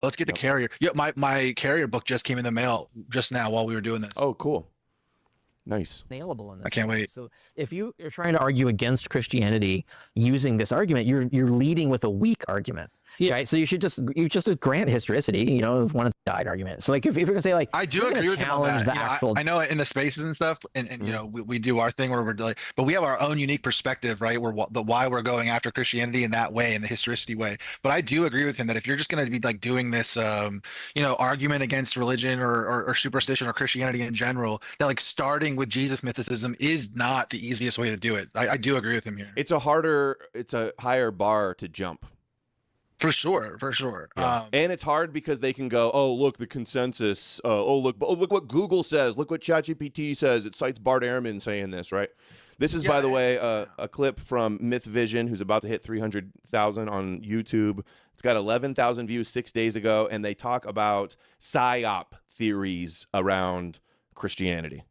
Let's get the carrier. Yeah, my carrier book just came in the mail just now while we were doing this. Oh, cool. Nice. Nailable in this. I can't wait. So if you're trying to argue against Christianity using this argument, you're leading with a weak argument. Yeah. Right. So you just grant historicity, you know, as one of the died argument. So like if you're gonna say like I do agree with him on that. the actual... I know in the spaces and stuff, and you know, we do our thing where we're like, but we have our own unique perspective, right? Where why we're going after Christianity in that way, in the historicity way. But I do agree with him that if you're just gonna be like doing this, you know, argument against religion or superstition or Christianity in general, that like starting with Jesus mythicism is not the easiest way to do it. I do agree with him here. It's a higher bar to jump. For sure, for sure. Yeah. And it's hard because they can go, oh, look, the consensus. Look what Google says. Look what ChatGPT says. It cites Bart Ehrman saying this, right? This is, by the way, a clip from Myth Vision, who's about to hit 300,000 on YouTube. It's got 11,000 views 6 days ago, and they talk about psyop theories around Christianity.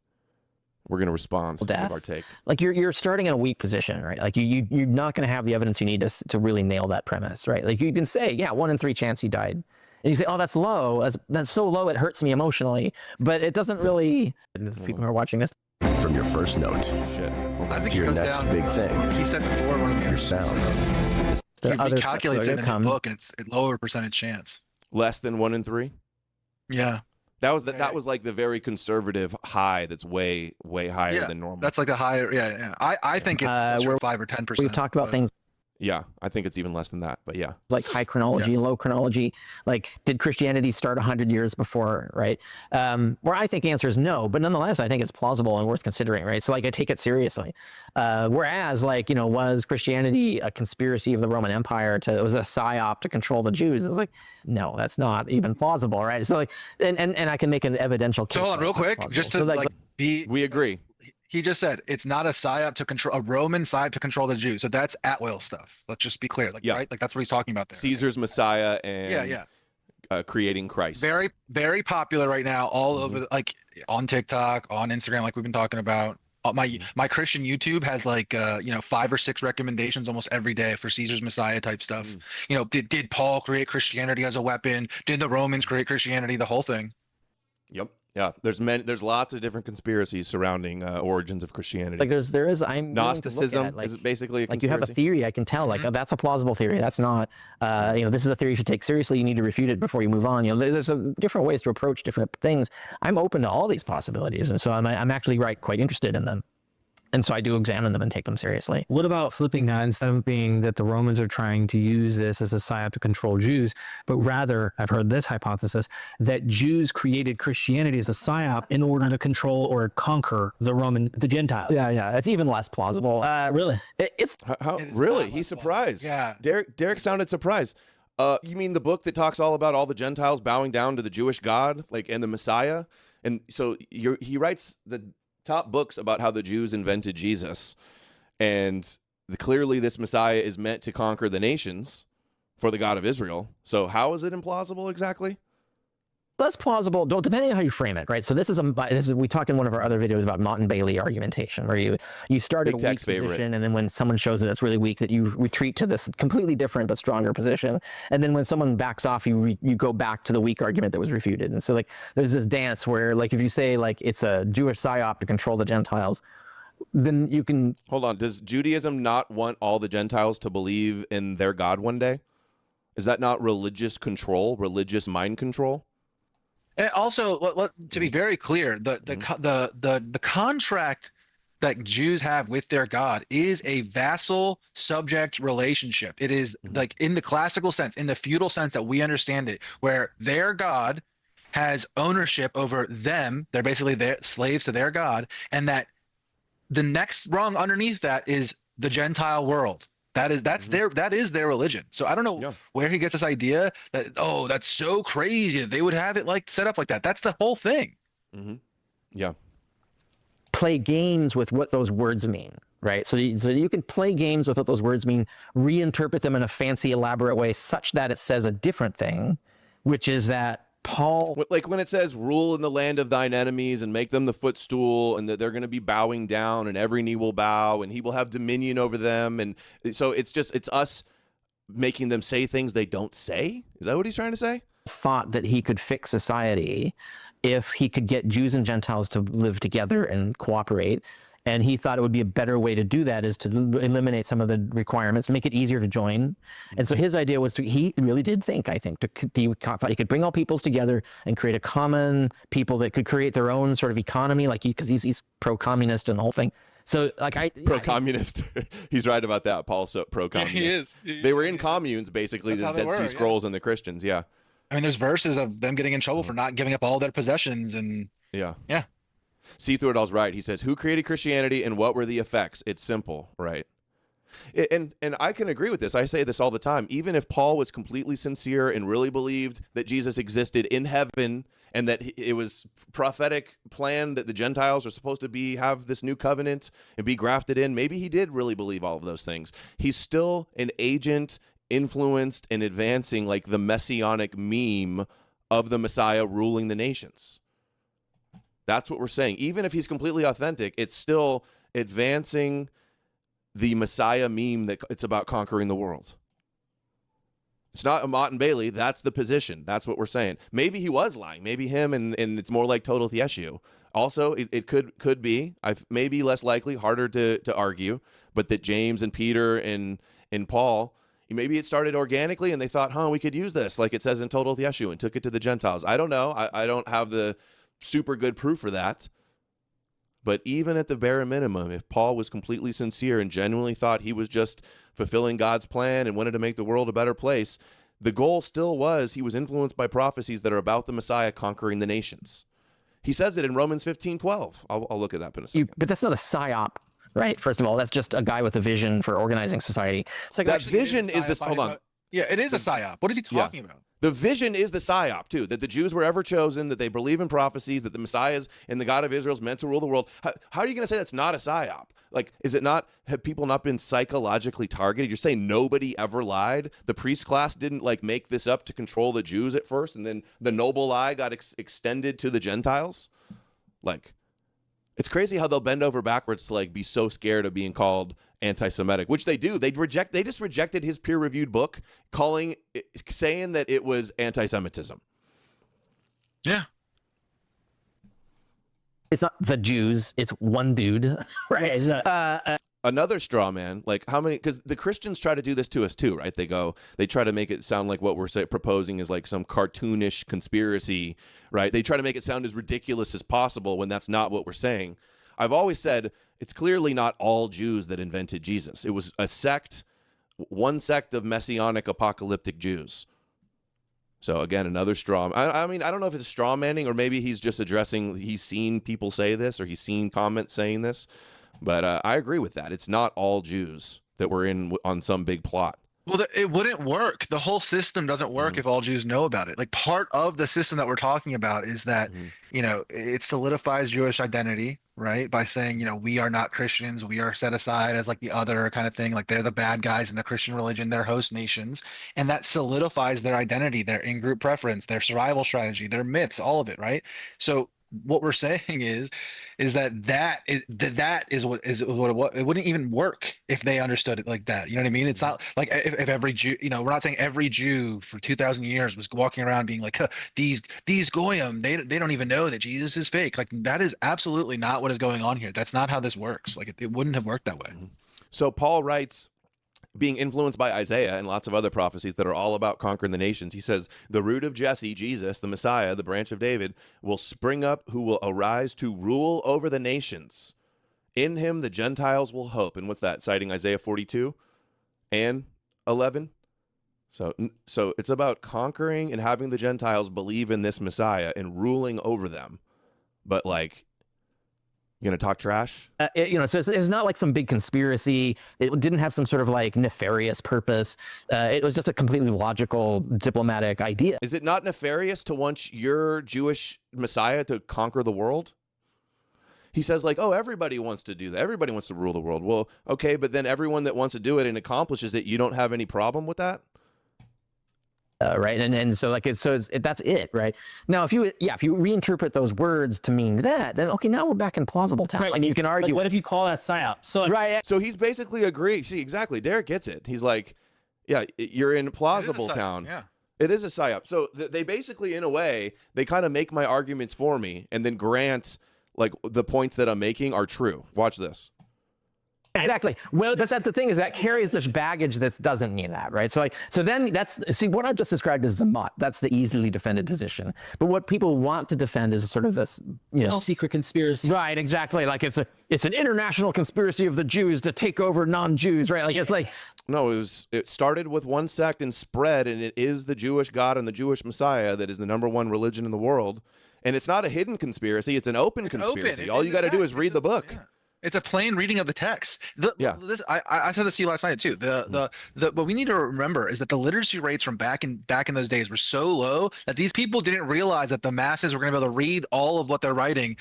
We're going to respond to our take. Like you're starting in a weak position, right? Like you're not going to have the evidence you need to really nail that premise, right? Like you can say, yeah, 1 in 3 chance he died. And you say, oh, that's low. That's so low it hurts me emotionally. But it doesn't really... People who are watching this... From your first note to your next big thing. He said before, one of the your sound. So he calculates it in the book, and it's a lower percentage chance. Less than 1 in 3? Yeah. That was like the very conservative high. That's way higher than normal. That's like the higher. Yeah. I think it's 5 or 10%. We've talked about things. Yeah, I think it's even less than that. But yeah, like high chronology, low chronology. Like, did Christianity start 100 years before? Right. Where I think the answer is no, but nonetheless, I think it's plausible and worth considering. Right. So like, I take it seriously. Whereas, like, you know, was Christianity a conspiracy of the Roman Empire it was a psyop to control the Jews? It's like, no, that's not even plausible. Right. So like, and I can make an evidential case. So hold on, real quick, just to so we agree. He just said it's not a psyop to control a Roman psyop to control the Jews. So that's at will stuff. Let's just be clear, like right, like that's what he's talking about there. Caesar's Messiah and creating Christ. Very, very popular right now, all over, like on TikTok, on Instagram, like we've been talking about. My Christian YouTube has like 5 or 6 recommendations almost every day for Caesar's Messiah type stuff. You know, did Paul create Christianity as a weapon? Did the Romans create Christianity? The whole thing. Yep. Yeah, there's lots of different conspiracies surrounding origins of Christianity. Like I'm Gnosticism is basically a conspiracy. Like you have a theory, I can tell. Like that's a plausible theory. That's not, this is a theory you should take seriously. You need to refute it before you move on. You know, there's different ways to approach different things. I'm open to all these possibilities, and so I'm actually quite interested in them. And so I do examine them and take them seriously. What about flipping that, instead of being that the Romans are trying to use this as a psyop to control Jews, but rather, I've heard this hypothesis, that Jews created Christianity as a psyop in order to control or conquer the Gentiles? Yeah, it's even less plausible. Really? Really? He's surprised. Yeah. Derek sounded surprised. You mean the book that talks all about all the Gentiles bowing down to the Jewish God, and the Messiah? And so he writes the top books about how the Jews invented Jesus, and clearly this Messiah is meant to conquer the nations for the God of Israel. So how is it implausible exactly? That's plausible, depending on how you frame it, right? So this is we talked in one of our other videos about Mott and Bailey argumentation, where you start at a weak position, and then when someone shows that it's really weak, that you retreat to this completely different but stronger position, and then when someone backs off, you go back to the weak argument that was refuted. And so like there's this dance where, like, if you say like it's a Jewish psyop to control the Gentiles, then you can... Hold on, does Judaism not want all the Gentiles to believe in their God one day? Is that not religious control, religious mind control? And also, to be very clear, the contract that Jews have with their God is a vassal subject relationship. It is like in the classical sense, in the feudal sense that we understand it, where their God has ownership over them. They're basically their slaves to their God, and that the next rung underneath that is the Gentile world. That is their religion. So I don't know where he gets this idea that, oh, that's so crazy that they would have it like set up like that. That's the whole thing. Yeah. Play games with what those words mean, right? So you can play games with what those words mean, reinterpret them in a fancy, elaborate way such that it says a different thing, which is that Paul... Like when it says, rule in the land of thine enemies and make them the footstool, and that they're going to be bowing down and every knee will bow and he will have dominion over them. And so it's us making them say things they don't say. Is that what he's trying to say? thought that he could fix society if he could get Jews and Gentiles to live together and cooperate. And he thought it would be a better way to do that is to eliminate some of the requirements, make it easier to join. And so his idea was he really did think, I think, he thought he could bring all peoples together and create a common people that could create their own sort of economy, like because he's pro-communist and the whole thing. So like pro-communist. He's right about that. Paul's pro-communist. Yeah, he is. They were in communes, basically, the Dead Sea Scrolls and the Christians, yeah. I mean, there's verses of them getting in trouble for not giving up all their possessions and yeah. See through it all's right. He says, who created Christianity and what were the effects? It's simple, right? And I can agree with this. I say this all the time. Even if Paul was completely sincere and really believed that Jesus existed in heaven and that it was prophetic plan that the Gentiles are supposed to have this new covenant and be grafted in, maybe he did really believe all of those things. He's still an agent influenced and advancing like the messianic meme of the Messiah ruling the nations. That's what we're saying. Even if he's completely authentic, it's still advancing the Messiah meme that it's about conquering the world. It's not Amat and Bailey. That's the position. That's what we're saying. Maybe he was lying. Maybe him, and it's more like total Yeshu. Also, it could be, maybe less likely, harder to argue, but that James and Peter and Paul, maybe it started organically and they thought, we could use this, like it says in total Yeshu, and took it to the Gentiles. I don't know. I don't have the super good proof for that. But even at the bare minimum, if Paul was completely sincere and genuinely thought he was just fulfilling God's plan and wanted to make the world a better place, the goal still was he was influenced by prophecies that are about the Messiah conquering the nations. He says it in Romans 15:12. I'll look it up in a second. But that's not a psyop, right? First of all, that's just a guy with a vision for organizing society. It's like that vision is this. Hold on. Yeah, it is a psyop. What is he talking about? The vision is the psyop, too, that the Jews were ever chosen, that they believe in prophecies, that the Messiah and the God of Israel is meant to rule the world. How are you going to say that's not a psyop? Like, is it not, have people not been psychologically targeted? You're saying nobody ever lied? The priest class didn't, make this up to control the Jews at first, and then the noble lie got extended to the Gentiles? It's crazy how they'll bend over backwards to, be so scared of being called anti-Semitic, which they do. They just rejected his peer-reviewed book, saying that it was anti-Semitism. Yeah. It's not the Jews, it's one dude, right? Another straw man, how many, because the Christians try to do this to us too, right? They try to make it sound like what we're proposing is some cartoonish conspiracy, right? They try to make it sound as ridiculous as possible when that's not what we're saying. I've always said it's clearly not all Jews that invented Jesus. It was one sect of messianic apocalyptic Jews. So again, another straw. I mean, I don't know if it's straw manning or maybe he's just he's seen people say this or he's seen comments saying this. But I agree with that. It's not all Jews that were in on some big plot. Well, it wouldn't work. The whole system doesn't work if all Jews know about it. Part of the system that we're talking about is that, it solidifies Jewish identity, right? By saying, we are not Christians. We are set aside as the other kind of thing. They're the bad guys in the Christian religion. They're host nations. And that solidifies their identity, their in-group preference, their survival strategy, their myths, all of it, right? So what we're saying is that is what it wouldn't even work if they understood it like that. You know what I mean? It's not like if every Jew, we're not saying every Jew for 2,000 years was walking around being these goyim, they don't even know that Jesus is fake. That is absolutely not what is going on here. That's not how this works. It wouldn't have worked that way. So Paul writes, being influenced by Isaiah and lots of other prophecies that are all about conquering the nations, he says, the root of Jesse, Jesus, the Messiah, the branch of David, will spring up, who will arise to rule over the nations. In him the Gentiles will hope. And what's that? Citing Isaiah 42 and 11. So it's about conquering and having the Gentiles believe in this Messiah and ruling over them. But you gonna talk trash? So it's not some big conspiracy. It didn't have some sort of nefarious purpose. It was just a completely logical diplomatic idea. Is it not nefarious to want your Jewish Messiah to conquer the world? He says everybody wants to do that. Everybody wants to rule the world. Well, okay, but then everyone that wants to do it and accomplishes it, you don't have any problem with that? Right, and so that's it, right? Now, if you reinterpret those words to mean that, then okay, now we're back in plausible town. Right. And you can argue. What if you call that psyop? So right. So he's basically agreeing. See, exactly. Derek gets it. He's yeah, you're in plausible town. Yeah. It is a psyop. So they basically, in a way, they kind of make my arguments for me and then grant like the points that I'm making are true. Watch this. Exactly. Well, that's the thing, is that carries this baggage that doesn't mean that, right? So then see, what I've just described is the mutt. That's the easily defended position. But what people want to defend is sort of this, secret conspiracy. Right, exactly. Like it's an international conspiracy of the Jews to take over non-Jews, right? Like it's like, no, it started with one sect and spread, and it is the Jewish God and the Jewish Messiah that is the #1 religion in the world. And it's not a hidden conspircy; it's an open conspiracy. All you got to do is read the book. Yeah. It's a plain reading of the text. I said this to you last night too. What we need to remember is that the literacy rates from back in those days were so low that these people didn't realize that the masses were going to be able to read all of what they're writing.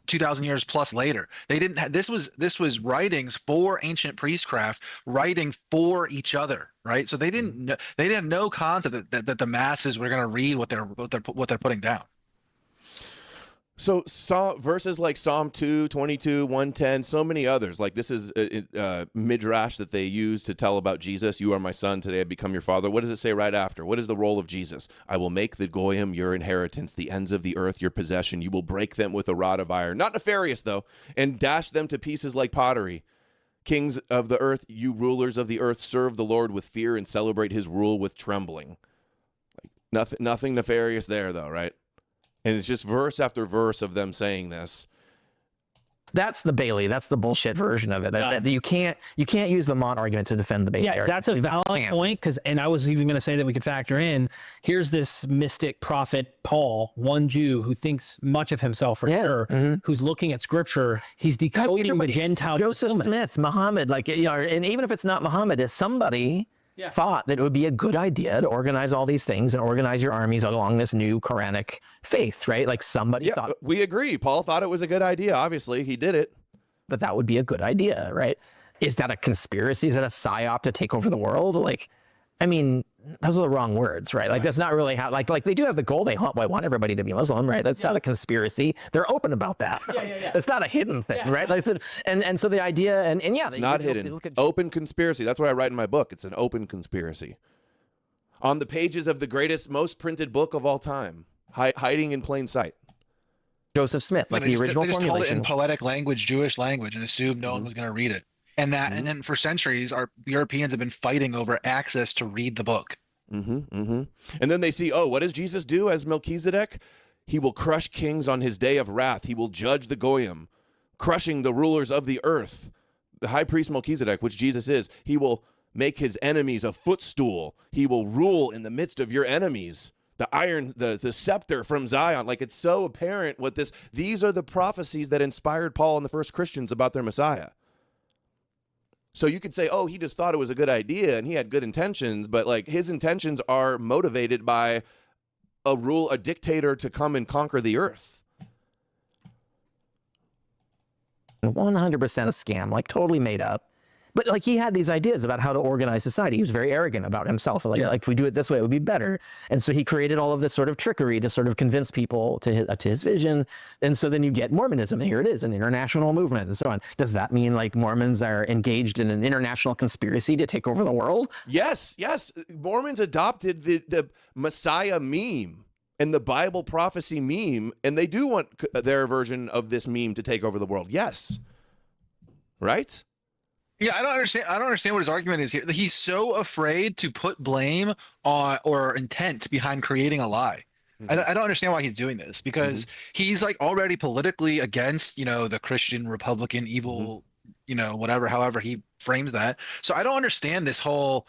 2,000 years plus later, they didn't. This was writings for ancient priestcraft, writing for each other, right? So they didn't have no concept that the masses were going to read what they're putting down. So verses like Psalm 2, 22, 110, so many others. Like this is midrash that they use to tell about Jesus. You are my son, today I become your father. What does it say right after? What is the role of Jesus? I will make the goyim your inheritance, the ends of the earth your possession. You will break them with a rod of iron. Not nefarious, though, and dash them to pieces like pottery. Kings of the earth, you rulers of the earth, serve the Lord with fear and celebrate his rule with trembling. Like nothing nefarious there, though, right? And it's just verse after verse of them saying this. That's the Bailey. That's the bullshit version of it. That you can't use the Mont argument to defend the Bailey. Yeah, that's a valid point. And I was even going to say that we could factor in. Here's this mystic prophet Paul, one Jew who thinks much of himself for sure, who's looking at Scripture. He's decoding the Gentile. Joseph Smith, Muhammad, and even if it's not Muhammad, it's somebody. Thought that it would be a good idea to organize all these things and organize your armies along this new Quranic faith, right? Like somebody thought. We agree. Paul thought it was a good idea. Obviously, he did it. But that would be a good idea, right? Is that a conspiracy? Is that a psyop to take over the world? Like, I mean, those are the wrong words, right? Like, that's not really how, like they do have the goal. They want everybody to be Muslim, right? That's not a conspiracy. They're open about that. It's not a hidden thing, right? Like I said, and so the idea, and it's not hidden. Open conspiracy. That's what I write in my book. It's an open conspiracy. On the pages of the greatest, most printed book of all time, hiding in plain sight. Joseph Smith, like the original formulation. They just told it in poetic language, Jewish language, and assumed no one was going to read it. And and then for centuries, our Europeans have been fighting over access to read the book. And then they see, what does Jesus do as Melchizedek? He will crush kings on his day of wrath. He will judge the goyim, crushing the rulers of the earth. The high priest Melchizedek, which Jesus is, he will make his enemies a footstool. He will rule in the midst of your enemies. The scepter from Zion. Like, it's so apparent what these are the prophecies that inspired Paul and the first Christians about their Messiah. So you could say, he just thought it was a good idea and he had good intentions, but like his intentions are motivated by a dictator to come and conquer the earth. 100% a scam, like totally made up. But like he had these ideas about how to organize society. He was very arrogant about himself. Like if we do it this way, it would be better. And so he created all of this sort of trickery to sort of convince people to his vision. And so then you get Mormonism. Here it is, an international movement and so on. Does that mean like Mormons are engaged in an international conspiracy to take over the world? Yes. Mormons adopted the Messiah meme and the Bible prophecy meme, and they do want their version of this meme to take over the world. Yes. Right? Yeah, I don't understand what his argument is here. He's so afraid to put blame on or intent behind creating a lie. I don't understand why he's doing this, because he's like already politically against, the Christian, Republican, evil, however he frames that. So I don't understand this whole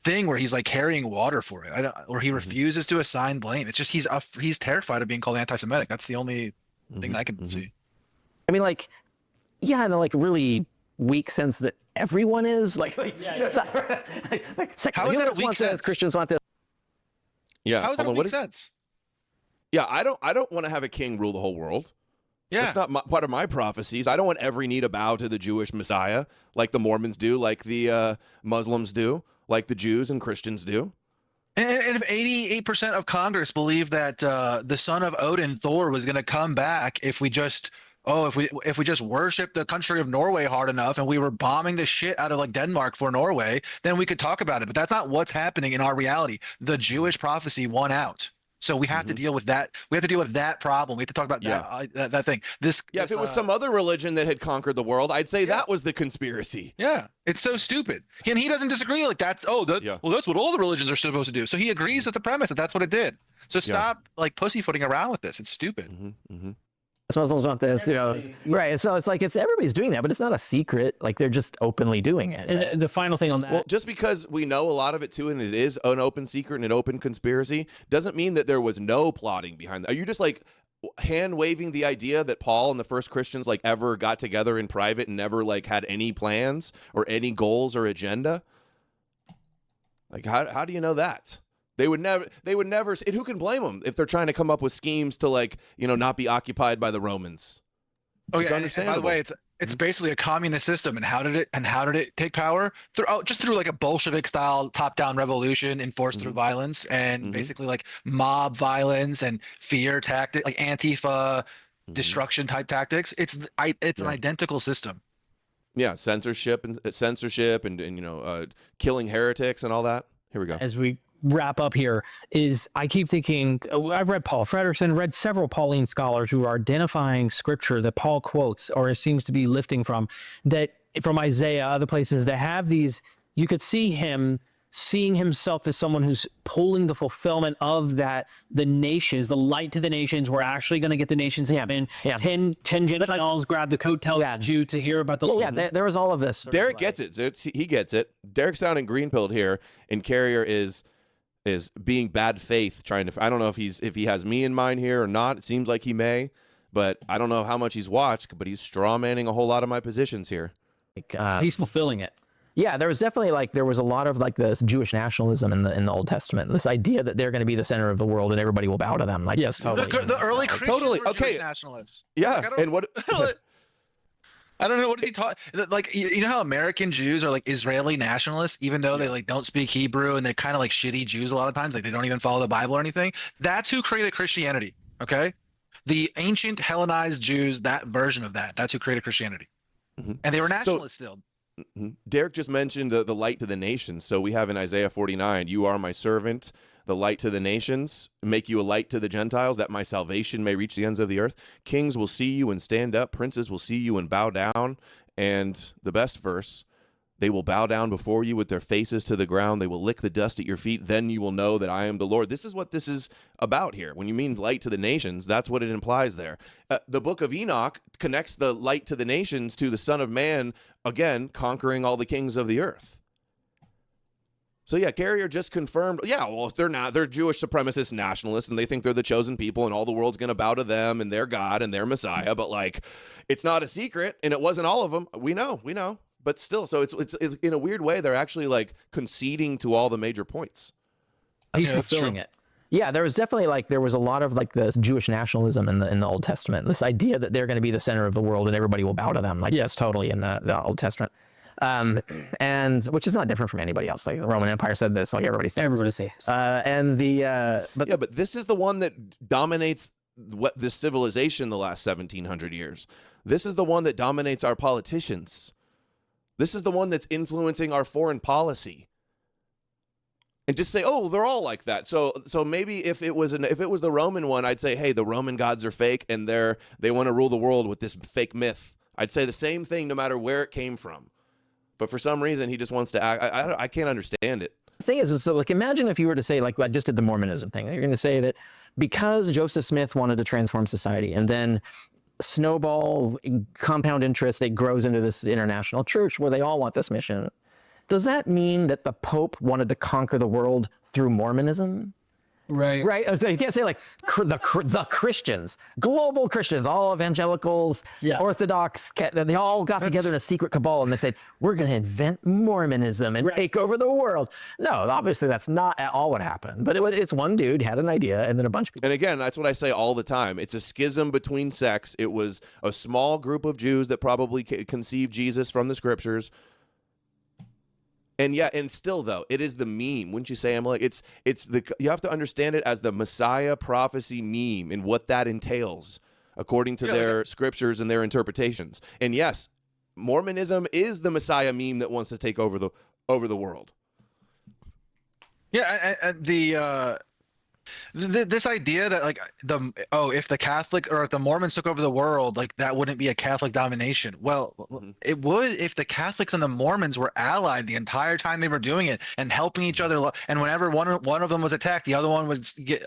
thing where he's like carrying water for it. Or he refuses to assign blame. It's just he's terrified of being called anti-Semitic. That's the only thing I can see. I mean, like, yeah, in a like really weak sense that everyone is like it's not, how is that a weak sense? Christians want this. Yeah, how is that a weak sense? Yeah, I don't want to have a king rule the whole world. Yeah, that's not part of my prophecies. I don't want every knee to bow to the Jewish Messiah, like the Mormons do, like the Muslims do, like the Jews and Christians do. And if 88% of Congress believed that the son of Odin, Thor, was going to come back if we just oh, if we just worship the country of Norway hard enough and we were bombing the shit out of like Denmark for Norway, then we could talk about it. But that's not what's happening in our reality. The Jewish prophecy won out. So we have to deal with that. We have to deal with that problem. We have to talk about that thing. If it was some other religion that had conquered the world, I'd say that was the conspiracy. Yeah, it's so stupid. And he doesn't disagree. Like that's well, that's what all the religions are supposed to do. So he agrees with the premise that that's what it did. So stop like pussyfooting around with this. It's stupid. Muslims want this, right? So it's like everybody's doing that, but it's not a secret. Like they're just openly doing it. And the final thing on that, well, just because we know a lot of it too, and it is an open secret and an open conspiracy, doesn't mean that there was no plotting behind that. Are you just like hand waving the idea that Paul and the first Christians like ever got together in private and never like had any plans or any goals or agenda? Like how do you know that? They would never, and who can blame them if they're trying to come up with schemes to like, not be occupied by the Romans? Oh it's yeah, understandable. and by the way, it's basically a communist system. And how did it take power? Through like a Bolshevik style top-down revolution enforced through violence and basically like mob violence and fear tactic, like Antifa destruction type tactics. It's an identical system. Yeah, censorship and killing heretics and all that. Here we go. As we wrap up here, is I keep thinking, I've read Paul Frederiksen, read several Pauline scholars who are identifying scripture that Paul quotes or seems to be lifting from Isaiah, other places that have these, you could see him seeing himself as someone who's pulling the fulfillment of that, the nations, the light to the nations. We're actually going to get the nations in. 10 Gentiles grab the coattail of Jew to hear about the there was all of this. Derek gets it. He gets it. Derek's sounding green-pilled here, and Carrier is being bad faith, trying to. I don't know if he has me in mind here or not. It seems like he may, but I don't know how much he's watched. But he's strawmanning a whole lot of my positions here. He's fulfilling it. Yeah, there was definitely there was a lot of like this Jewish nationalism in the Old Testament. This idea that they're going to be the center of the world and everybody will bow to them. Like yes, totally. The early Christians were Jewish nationalists. Yeah, like, and what? I don't know. What does he talk? Like, you know how American Jews are like Israeli nationalists, even though they like don't speak Hebrew and they're kind of like shitty Jews a lot of times. Like they don't even follow the Bible or anything. That's who created Christianity. Okay, the ancient Hellenized Jews, that version of that's who created Christianity, and they were nationalists still. Derek just mentioned the light to the nations. So we have in Isaiah 49, "You are my servant, the light to the nations, make you a light to the Gentiles, that my salvation may reach the ends of the earth. Kings will see you and stand up, princes will see you and bow down." And the best verse, "They will bow down before you with their faces to the ground. They will lick the dust at your feet. Then you will know that I am the Lord." This is what this is about here. When you mean light to the nations, that's what it implies there. The book of Enoch connects the light to the nations to the Son of Man, again, conquering all the kings of the earth. So yeah, Carrier just confirmed, if they're Jewish supremacist nationalists and they think they're the chosen people and all the world's going to bow to them and their God and their Messiah, but like, it's not a secret and it wasn't all of them. We know. But still, so it's in a weird way, they're actually like conceding to all the major points. He's fulfilling it. Yeah, there was definitely there was a lot of like this Jewish nationalism in the Old Testament. This idea that they're going to be the center of the world and everybody will bow to them. Like yes, totally in the Old Testament. And which is not different from anybody else. Like the Roman Empire said this, like everybody says. But this is the one that dominates this civilization the last 1700 years. This is the one that dominates our politicians. This is the one that's influencing our foreign policy. And just say, oh, they're all like that. So maybe if it was the Roman one, I'd say, hey, the Roman gods are fake and they want to rule the world with this fake myth. I'd say the same thing no matter where it came from. But for some reason, he just wants to act. I can't understand it. The thing is so like imagine if you were to say like I just did the Mormonism thing. You're going to say that because Joseph Smith wanted to transform society, and then snowball compound interest, it grows into this international church where they all want this mission. Does that mean that the Pope wanted to conquer the world through Mormonism? Right. So you can't say like the Christians, global Christians, all evangelicals, Orthodox, they all got together in a secret cabal and they said, we're going to invent Mormonism and take over the world. No, obviously that's not at all what happened. But it's one dude had an idea and then a bunch of people. And again, that's what I say all the time. It's a schism between sects. It was a small group of Jews that probably conceived Jesus from the scriptures. And still though, it is the meme, wouldn't you say, Amalek? You have to understand it as the Messiah prophecy meme and what that entails. according to their scriptures and their interpretations. And yes, Mormonism is the Messiah meme that wants to take over the world. Yeah, this idea that like if the Catholic or if the Mormons took over the world, like that wouldn't be a Catholic domination. Well, it would if the Catholics and the Mormons were allied the entire time they were doing it and helping each other. And whenever one of them was attacked, the other one would get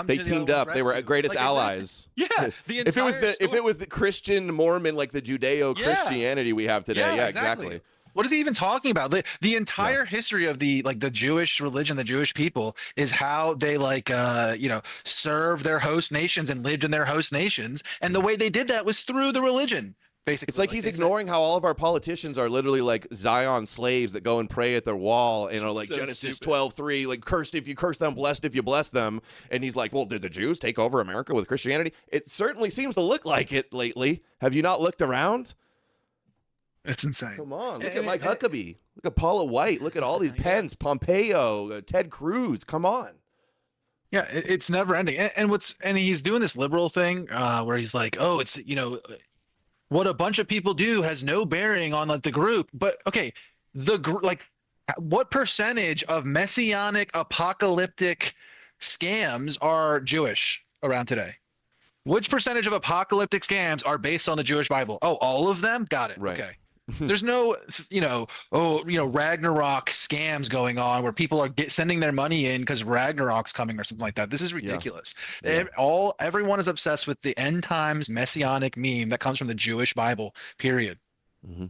they teamed up. They were greatest allies. Yeah, if it was the Christian Mormon, like the Judeo-Christianity we have today. Yeah, exactly. What is he even talking about? The entire history of the Jewish religion, the Jewish people, is how they serve their host nations and lived in their host nations. And the way they did that was through the religion. Basically, it's like he's ignoring how all of our politicians are literally like Zion slaves that go and pray at their wall and are like Genesis 12:3, like cursed if you curse them, blessed if you bless them. And he's like, well, did the Jews take over America with Christianity? It certainly seems to look like it lately. Have you not looked around? It's insane. Come on, look at Mike Huckabee. Look at Paula White. Look at all these Pence, Pompeo, Ted Cruz. Come on. Yeah, it's never ending. And he's doing this liberal thing where he's like, oh, it's what a bunch of people do has no bearing on like the group. But okay, what percentage of messianic apocalyptic scams are Jewish around today? Which percentage of apocalyptic scams are based on the Jewish Bible? Oh, all of them? Got it. Right. Okay. There's no, Ragnarok scams going on where people are sending their money in because Ragnarok's coming or something like that. This is ridiculous. Yeah. Everyone is obsessed with the end times messianic meme that comes from the Jewish Bible, period. I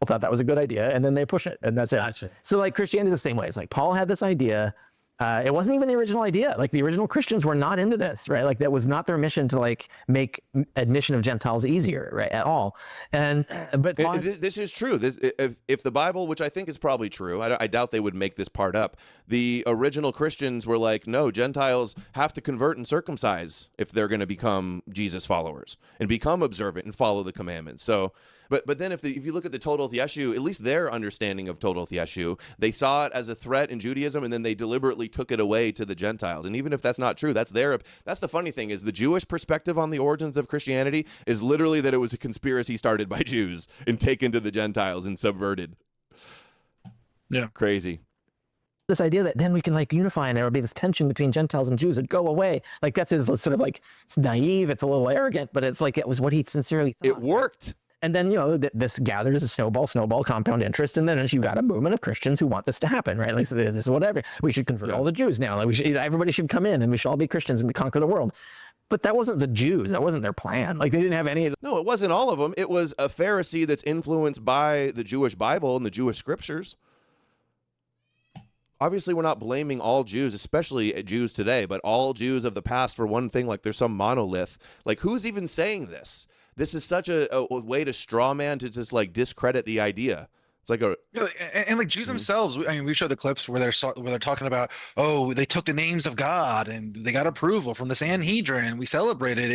thought that was a good idea, and then they push it, and that's it. Gotcha. So like Christianity is the same way. It's like Paul had this idea. It wasn't even the original idea. Like the original Christians were not into this, right? Like that was not their mission to like make admission of Gentiles easier, right? At all. But Paul, this is true. If the Bible, which I think is probably true, I doubt they would make this part up. The original Christians were like, no, Gentiles have to convert and circumcise if they're going to become Jesus followers and become observant and follow the commandments. So. But then if you look at the total theishu, at least their understanding of total theishu, they saw it as a threat in Judaism, and then they deliberately took it away to the Gentiles. And even if that's not true, that's the funny thing is the Jewish perspective on the origins of Christianity is literally that it was a conspiracy started by Jews and taken to the Gentiles and subverted. Yeah. Crazy. This idea that then we can like unify and there would be this tension between Gentiles and Jews would go away. Like that's his sort of like, it's naive, it's a little arrogant, but it's like it was what he sincerely thought. It worked. And then, this gathers a snowball compound interest. And then you got a movement of Christians who want this to happen, right? Like, so this is whatever. We should convert all the Jews now. Like everybody should come in and we should all be Christians and conquer the world. But that wasn't the Jews. That wasn't their plan. Like they didn't have any. No, it wasn't all of them. It was a Pharisee that's influenced by the Jewish Bible and the Jewish scriptures. Obviously, we're not blaming all Jews, especially Jews today, but all Jews of the past for one thing, like there's some monolith. Like who's even saying this? This is such a way to straw man to just like discredit the idea. It's like and like Jews themselves. I mean, we showed the clips where they're talking about, oh, they took the names of God and they got approval from the Sanhedrin and we celebrated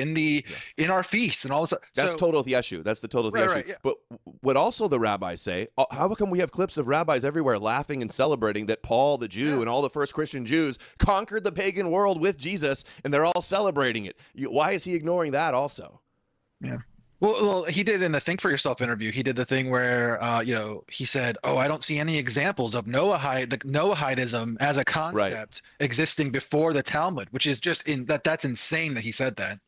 in our feasts and all this. That's total theishu. That's the total theishu. Right, yeah. But what also the rabbis say? How come we have clips of rabbis everywhere laughing and celebrating that Paul the Jew and all the first Christian Jews conquered the pagan world with Jesus and they're all celebrating it? Why is he ignoring that also? Yeah. Well, he did in the Think for Yourself interview. He did the thing where, he said, "Oh, I don't see any examples of Noahidism as a concept existing before the Talmud," which is just that's insane that he said that.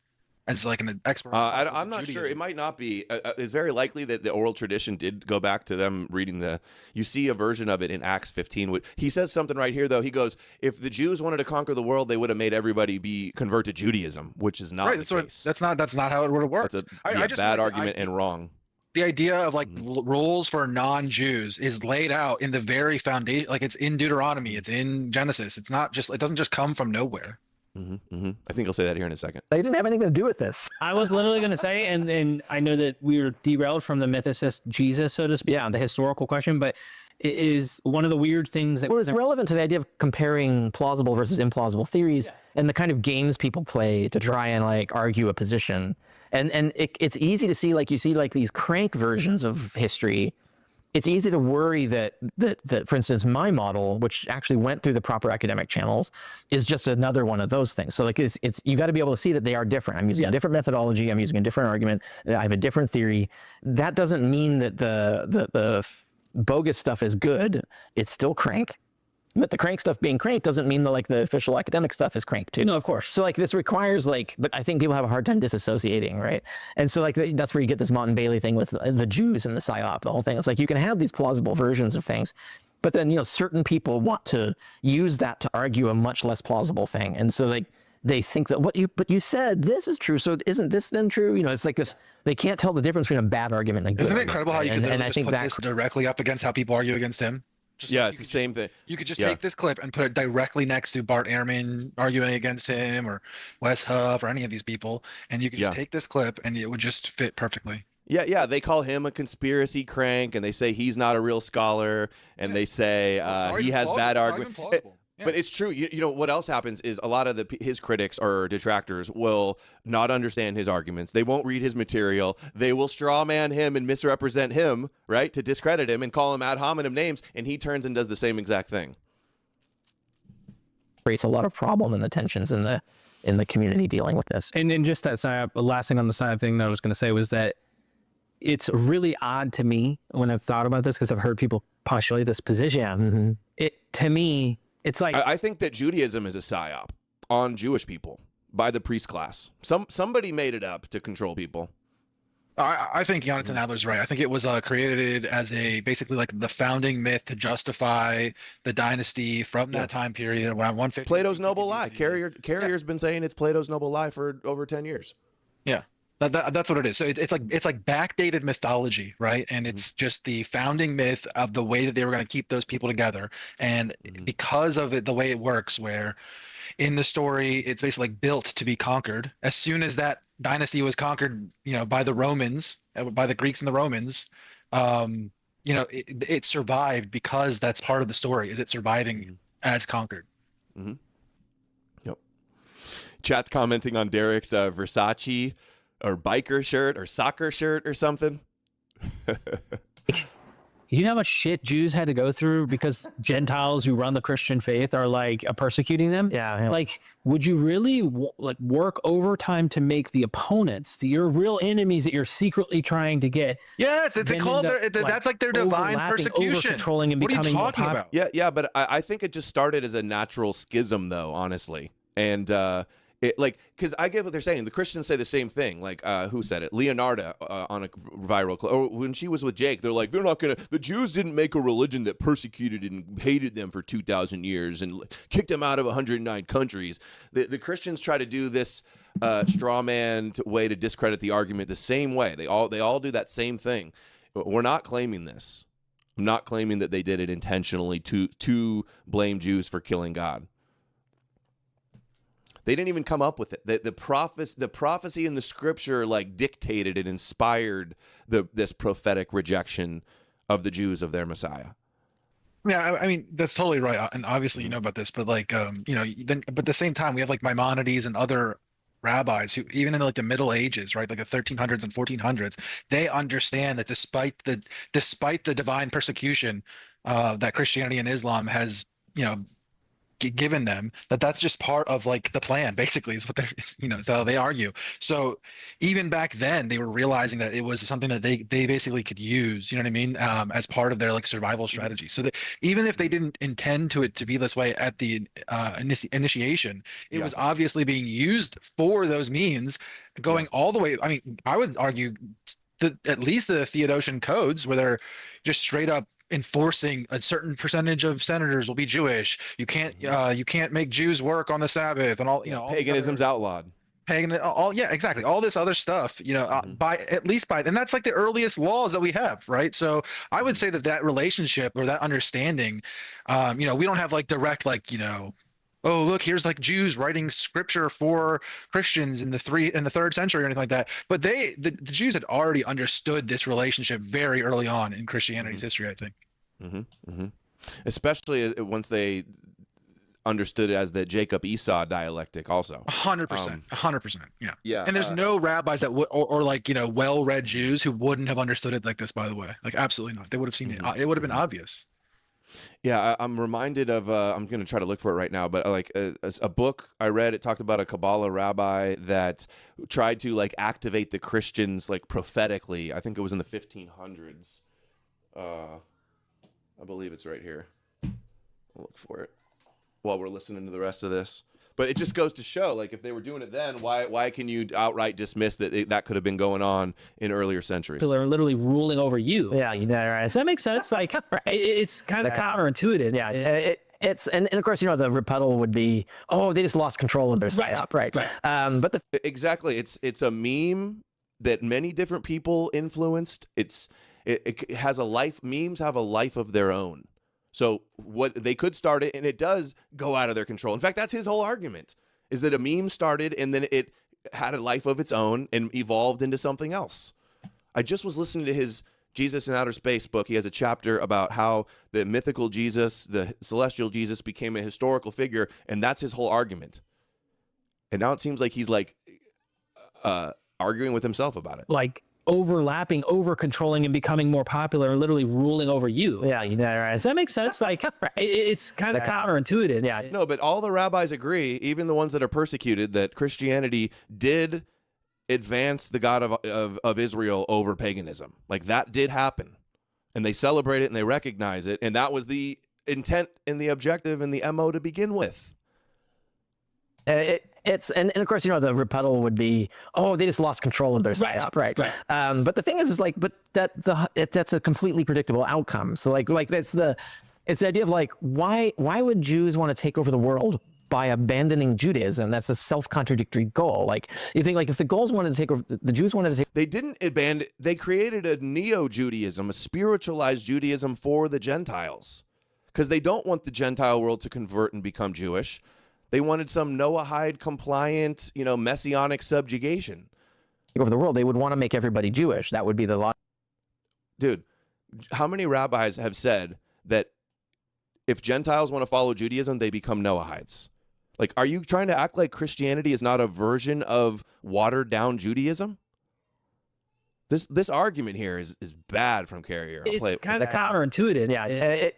And so, like an expert. I'm not sure. It might not be. It's very likely that the oral tradition did go back to them reading you see a version of it in Acts 15. He says something right here, though. He goes, if the Jews wanted to conquer the world, they would have made everybody convert to Judaism, which is not the case. That's not how it would have worked. That's a bad argument and wrong. The idea of like rules for non-Jews is laid out in the very foundation. Like it's in Deuteronomy. It's in Genesis. It doesn't just come from nowhere. I think I'll say that here in a second. They didn't have anything to do with this. I was literally going to say, and I know that we were derailed from the mythicist Jesus, so to speak, the historical question, but it is one of the weird things that was relevant to the idea of comparing plausible versus implausible theories and the kind of games people play to try and like argue a position. And it's easy to see, like you see like these crank versions of history it's easy to worry that, for instance, my model, which actually went through the proper academic channels, is just another one of those things. So like it's you got to be able to see that they are different. I'm using a different methodology. I'm using a different argument. I have a different theory. That doesn't mean that the bogus stuff is good. It's still crank. But the crank stuff being crank doesn't mean that like the official academic stuff is crank too. No, of course. So like this requires like, but I think people have a hard time disassociating, right? And so like that's where you get this Mountain Bailey thing with the Jews and the PSYOP, the whole thing. It's like you can have these plausible versions of things, but then, you know, certain people want to use that to argue a much less plausible thing. And so like they think that but you said this is true, so isn't this then true? You know, it's like this, they can't tell the difference between a bad argument and a good Isn't it argument, incredible how you right? can and I think put that this directly up against how people argue against him? Just Yeah, like it's the same thing. You could just Yeah. take this clip and put it directly next to Bart Ehrman arguing against him, or Wes Huff, or any of these people, and you could just Yeah. take this clip and it would just fit perfectly. Yeah, they call him a conspiracy crank, and they say he's not a real scholar, and they say he has bad arguments. But it's true. You know what else happens is a lot of his critics or detractors will not understand his arguments. They won't read his material. They will straw man him and misrepresent him, right, to discredit him and call him ad hominem names, and he turns and does the same exact thing. creates a lot of problem and the tensions in the community dealing with this. And just that side, last thing on the side thing that I was going to say was that it's really odd to me when I've thought about this, because I've heard people postulate this position. Yeah. Mm-hmm. To me, it's like I think that Judaism is a psyop on Jewish people by the priest class. Somebody made it up to control people. I think Jonathan Adler's right. I think it was created as basically like the founding myth to justify the dynasty from that time period around 150. Plato's noble lie. Carrier's been saying it's Plato's noble lie for over 10 years. Yeah. That's what it is. So it's like backdated mythology, right? And it's just the founding myth of the way that they were going to keep those people together. And because of it, the way it works, where in the story, it's basically like built to be conquered. As soon as that dynasty was conquered, you know, by the Romans, by the Greeks and the Romans, you know, it survived because that's part of the story, is it surviving as conquered. Mm-hmm. Yep. Chat's commenting on Derek's Versace or biker shirt or soccer shirt or something. You know how much shit Jews had to go through because Gentiles who run the Christian faith are like persecuting them? Yeah. Like, would you really work overtime to make the opponents, your real enemies that you're secretly trying to get? Yes, it's called that's like their divine persecution. Over-controlling and what are you becoming talking about? Yeah, but I think it just started as a natural schism, though, honestly. And because I get what they're saying. The Christians say the same thing. Like, who said it? Leonardo on a viral clip. Or when she was with Jake, they're like, the Jews didn't make a religion that persecuted and hated them for 2,000 years and kicked them out of 109 countries. The Christians try to do this straw man way to discredit the argument the same way. They all do that same thing. We're not claiming this. I'm not claiming that they did it intentionally to blame Jews for killing God. They didn't even come up with it. The prophecy in the scripture like dictated and inspired this prophetic rejection of the Jews of their Messiah. Yeah, I mean that's totally right, and obviously you know about this, but like you know, then but at the same time we have like Maimonides and other rabbis who even in like the Middle Ages, right, like the 1300s and 1400s, they understand that despite the divine persecution that Christianity and Islam has, you know, given them, that's just part of like the plan, basically, is what they're, you know, so they argue. So even back then they were realizing that it was something that they basically could use, you know what I mean, as part of their like survival strategy. So that even if they didn't intend it to be this way at the initiation, it was obviously being used for those means, going all the way. I mean, I would argue that at least the Theodosian codes, where they're just straight up enforcing a certain percentage of senators will be Jewish. You can't make Jews work on the Sabbath, and all, you know, paganism's outlawed. Yeah, exactly. All this other stuff, you know, and that's like the earliest laws that we have, right? So I would say that relationship or that understanding, you know, we don't have like direct, like, you know, oh, look, here's like Jews writing scripture for Christians in the 3rd century or anything like that. But the Jews had already understood this relationship very early on in Christianity's history, I think. Especially once they understood it as the Jacob Esau dialectic also. 100%. 100%. Yeah. Yeah. And there's no rabbis that would, or like, you know, well-read Jews who wouldn't have understood it like this, by the way. Like, absolutely not. They would have seen it. It would have been obvious. Yeah, I'm reminded of, I'm going to try to look for it right now, but like a book I read, it talked about a Kabbalah rabbi that tried to like activate the Christians like prophetically. I think it was in the 1500s. I believe it's right here. I'll look for it while we're listening to the rest of this. But it just goes to show, like, if they were doing it then, why can you outright dismiss that that could have been going on in earlier centuries? People are literally ruling over you. Yeah, you know, right. Does that make sense? Like, it's kind of counterintuitive. Yeah, it's and of course, you know, the rebuttal would be, oh, they just lost control of their psyop, right? But exactly, it's a meme that many different people influenced. It has a life. Memes have a life of their own. So what they could start it, and it does go out of their control. In fact, that's his whole argument, is that a meme started and then it had a life of its own and evolved into something else. I just was listening to his Jesus in Outer Space book. He has a chapter about how the mythical Jesus, the celestial Jesus, became a historical figure, and that's his whole argument. And now it seems like he's like arguing with himself about it. Like overlapping, over controlling, and becoming more popular, and literally ruling over you. Yeah, you know, right. Does that make sense? Like, it's kind of counterintuitive. Yeah. No, but all the rabbis agree, even the ones that are persecuted, that Christianity did advance the God of Israel over paganism. Like, that did happen. And they celebrate it and they recognize it. And that was the intent and the objective and the MO to begin with. And of course, you know, the rebuttal would be, oh, they just lost control of their psyop, right? But the thing is like, but that's a completely predictable outcome. So like it's the idea of like, why would Jews want to take over the world by abandoning Judaism? That's a self-contradictory goal. Like, you think like if the Jews wanted to take, they didn't abandon. They created a neo-Judaism, a spiritualized Judaism for the Gentiles, because they don't want the Gentile world to convert and become Jewish. They wanted some Noahide compliant, you know, messianic subjugation. Over the world, they would want to make everybody Jewish. That would be the law. Dude, how many rabbis have said that if Gentiles want to follow Judaism, they become Noahides? Like, are you trying to act like Christianity is not a version of watered down Judaism? This argument here is bad from Carrier. It's kind of counterintuitive. Yeah.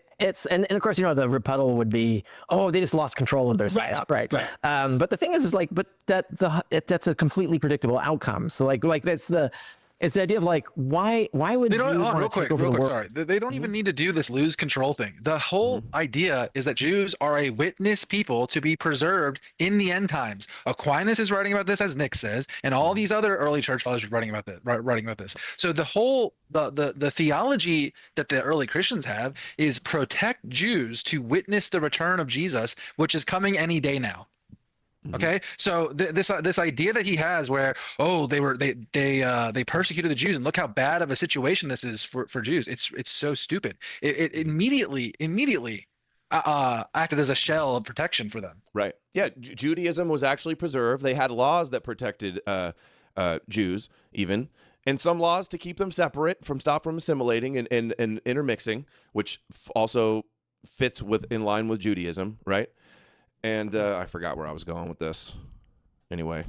And of course, you know, the rebuttal would be, oh, they just lost control of their psyop, right? But the thing is like, but that's a completely predictable outcome. So like it's the idea of like, why would they don't, Jews want real to quick, take over the world? sorry, they don't even need to do this lose control thing. The whole idea is that Jews are a witness people to be preserved in the end times. Aquinas is writing about this, as Nick says, and all these other early church fathers are writing about this. So the whole the theology that the early Christians have is protect Jews to witness the return of Jesus, which is coming any day now. Okay, so this idea that he has, where they persecuted the Jews, and look how bad of a situation this is for Jews. It's so stupid. It immediately acted as a shell of protection for them. Right. Yeah. Judaism was actually preserved. They had laws that protected Jews, even, and some laws to keep them separate, stop from assimilating and intermixing, which also fits in line with Judaism, right? And I forgot where I was going with this. Anyway.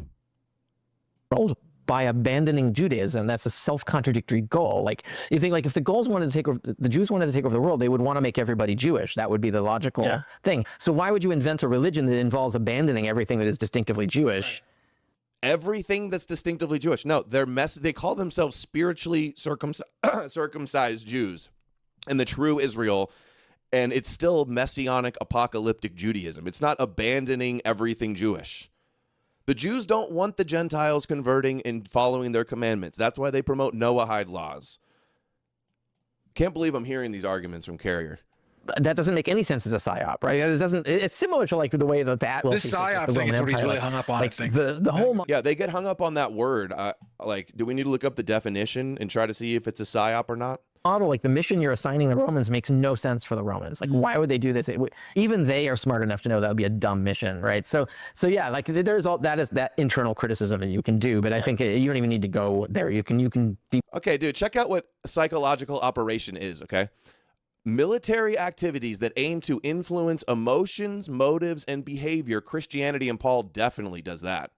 By abandoning Judaism, that's a self-contradictory goal. Like, you think like if the Jews wanted to take over the world, they would want to make everybody Jewish. That would be the logical thing. So why would you invent a religion that involves abandoning everything that is distinctively Jewish? Everything that's distinctively Jewish. No, they call themselves spiritually circumcised Jews and the true Israel. And it's still messianic apocalyptic Judaism. It's not abandoning everything Jewish. The Jews don't want the Gentiles converting and following their commandments. That's why they promote Noahide laws. Can't believe I'm hearing these arguments from Carrier. That doesn't make any sense as a psyop, right? It's similar to like the way that this psyop thing is what he's really hung up on. Like, I think the whole they get hung up on that word. Like, do we need to look up the definition and try to see if it's a psyop or not? Model, like the mission you're assigning the Romans makes no sense for the Romans. Like, why would they do this? Even they are smart enough to know that would be a dumb mission, right? So yeah, like there's all that internal criticism that you can do, but I think you don't even need to go there. You can. Okay, dude, check out what psychological operation is. Okay, military activities that aim to influence emotions, motives, and behavior. Christianity and Paul definitely does that.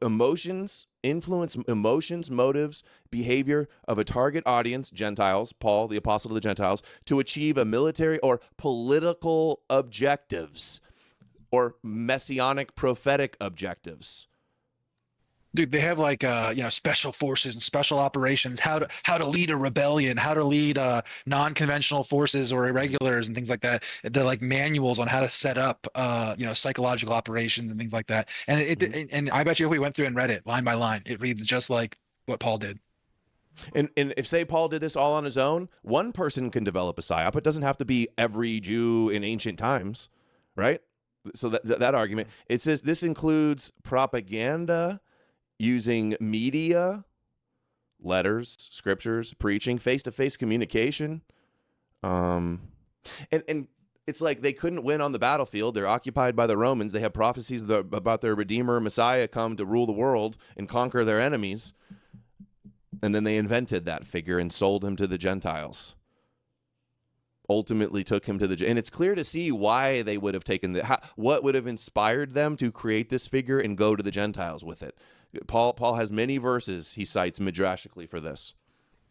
Emotions, influence emotions, motives, behavior of a target audience, Gentiles, Paul, the apostle to the Gentiles, to achieve a military or political objectives or messianic prophetic objectives. Dude, they have like special forces and special operations, how to lead a rebellion, how to lead non-conventional forces or irregulars and things like that. They're like manuals on how to set up psychological operations and things like that. And and I bet you if we went through and read it line by line, it reads just like what Paul did. And if, say, Paul did this all on his own, one person can develop a psyop. It doesn't have to be every Jew in ancient times, right? So that argument, it says this includes propaganda, using media, letters, scriptures, preaching, face-to-face communication. And it's like they couldn't win on the battlefield. They're occupied by the Romans. They have prophecies about their Redeemer, Messiah, come to rule the world and conquer their enemies. And then they invented that figure and sold him to the Gentiles. Ultimately took him to and it's clear to see why they would have taken what would have inspired them to create this figure and go to the Gentiles with it. Paul has many verses he cites midrashically for this.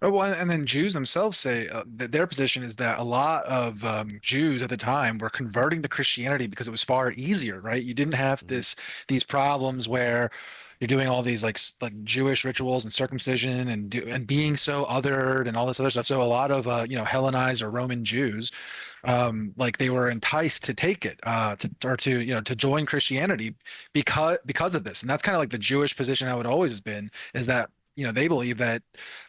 Oh, well, and then Jews themselves say that their position is that a lot of Jews at the time were converting to Christianity because it was far easier, right? You didn't have these problems where you're doing all these like Jewish rituals and circumcision and being so othered and all this other stuff. So a lot of Hellenized or Roman Jews, like they were enticed to take it to join Christianity because of this. And that's kind of like the Jewish position how it always has been, is that they believe that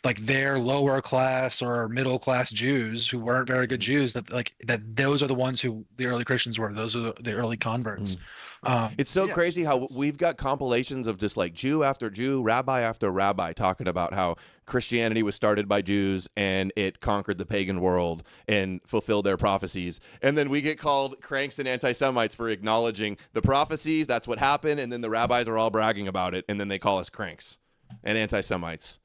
like their lower class or middle class Jews who weren't very good Jews, that those are the ones who the early Christians were. Those are the early converts. It's so crazy how we've got compilations of just like Jew after Jew, rabbi after rabbi talking about how Christianity was started by Jews and it conquered the pagan world and fulfilled their prophecies. And then we get called cranks and anti-Semites for acknowledging the prophecies. That's what happened. And then the rabbis are all bragging about it. And then they call us cranks and anti-Semites.